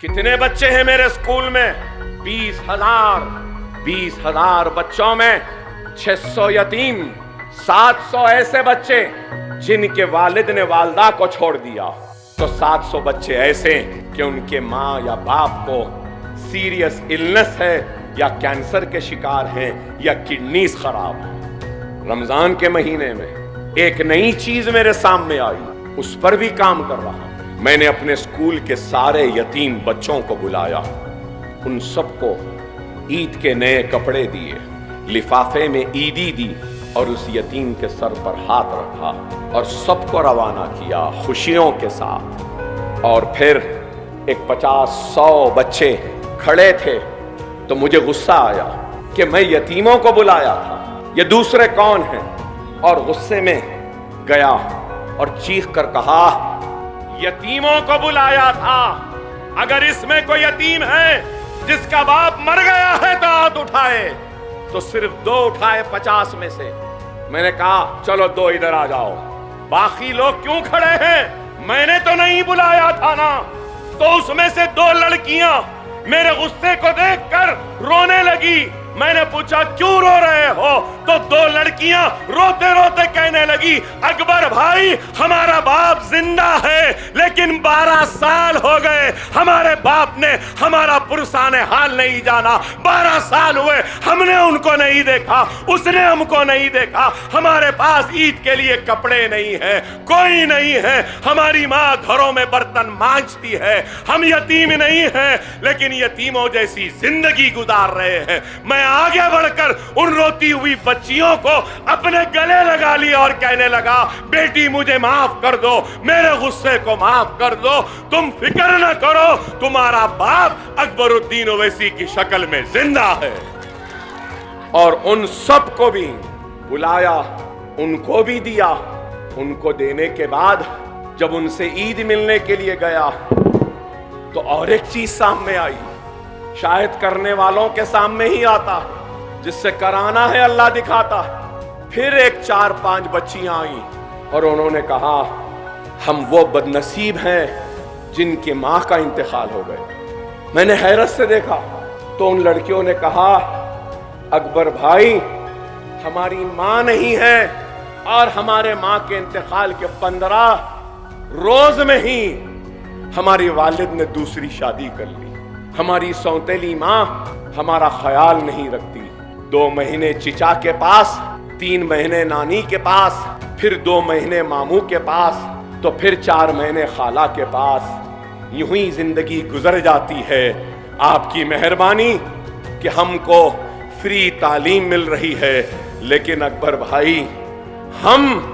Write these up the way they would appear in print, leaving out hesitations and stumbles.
कितने बच्चे हैं मेरे स्कूल में? 20,000 बच्चों में 600 यतीम, 700 ऐसे बच्चे जिनके वालिद ने वालदा को छोड़ दिया, तो 700 बच्चे ऐसे कि उनके माँ या बाप को सीरियस इलनेस है या कैंसर के शिकार हैं या किडनीज खराब है। रमजान के महीने में एक नई चीज मेरे सामने आई, उस पर भी काम कर रहा हूं। मैंने अपने स्कूल के सारे यतीम बच्चों को बुलाया, उन सबको ईद के नए कपड़े दिए, लिफाफे में ईदी दी और उस यतीम के सर पर हाथ रखा और सबको रवाना किया खुशियों के साथ। और फिर एक 50-100 बच्चे खड़े थे, तो मुझे गुस्सा आया कि मैं यतीमों को बुलाया था, ये दूसरे कौन हैं? और गुस्से में गया और चीख कर कहा, यतीमों को बुलाया था, अगर इसमें कोई यतीम है जिसका बाप मर गया है तो हाथ उठाए। तो सिर्फ 2 उठाए 50 में से। मैंने कहा चलो 2 इधर आ जाओ। बाकी लोग क्यों खड़े हैं? मैंने तो नहीं बुलाया था ना। तो उसमें से 2 लड़कियां मेरे गुस्से को देखकर रोने लगी। मैंने पूछा क्यों रो रहे हो? तो 2 लड़कियां रोते रोते कहने लगी, अकबर भाई हमारा बाप जिंदा है लेकिन 12 साल हो गए, हमारे बाप ने हमारा पुरसाने हाल नहीं जाना, 12 साल हुए हमने उनको नहीं देखा, उसने हमको नहीं देखा, हमारे पास ईद के लिए कपड़े नहीं है, कोई नहीं है, हमारी माँ घरों में बर्तन मांजती है, हम यतीम नहीं हैं लेकिन यतीमों जैसी जिंदगी गुजार रहे हैं। मैं आगे बढ़कर उन रोती हुई बच्चियों को अपने गले लगा लिया और कहने लगा, बेटी मुझे माफ कर दो, मेरे गुस्से को माफ कर दो, तुम फिक्र न करो, तुम्हारा बाप अकबरुद्दीन ओवैसी की शक्ल में जिंदा है। और उन सब को भी बुलाया, उनको भी दिया। उनको देने के बाद जब उनसे ईद मिलने के लिए गया तो और एक चीज सामने आई, शायद करने वालों के सामने ही आता, जिससे कराना है अल्लाह दिखाता। फिर एक 4-5 बच्चियां आई और उन्होंने कहा, हम वो बदनसीब हैं जिनकी माँ का इंतकाल हो गया। मैंने हैरत से देखा तो उन लड़कियों ने कहा, अकबर भाई हमारी माँ नहीं है और हमारे माँ के इंतकाल के 15 रोज में ही हमारी वालिद ने दूसरी शादी कर ली। हमारी सौतेली माँ हमारा ख्याल नहीं रखती। 2 महीने चिचा के पास, 3 महीने नानी के पास, फिर 2 महीने मामू के पास, तो फिर 4 महीने खाला के पास। यूं ही जिंदगी गुजर जाती है। आपकी मेहरबानी कि हमको फ्री तालीम मिल रही है, लेकिन अकबर भाई हम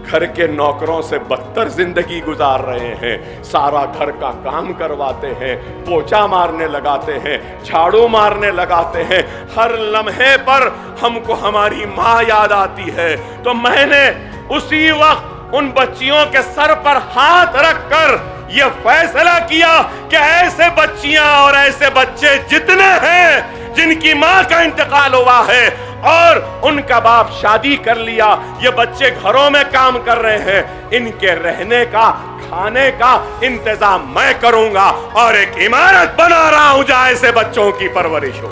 घर के नौकरों से बदतर जिंदगी गुजार रहे हैं। सारा घर का काम करवाते हैं, पोछा मारने लगाते हैं, झाड़ू मारने लगाते हैं, हर लम्हे पर हमको हमारी माँ याद आती है। तो मैंने उसी वक्त उन बच्चियों के सर पर हाथ रखकर यह फैसला किया कि ऐसे बच्चियां और ऐसे बच्चे जितने हैं जिनकी माँ का इंतकाल हुआ है और उनका बाप शादी कर लिया, ये बच्चे घरों में काम कर रहे हैं, इनके रहने का खाने का इंतजाम मैं करूंगा और एक इमारत बना रहा हूं जहां ऐसे बच्चों की परवरिश हो।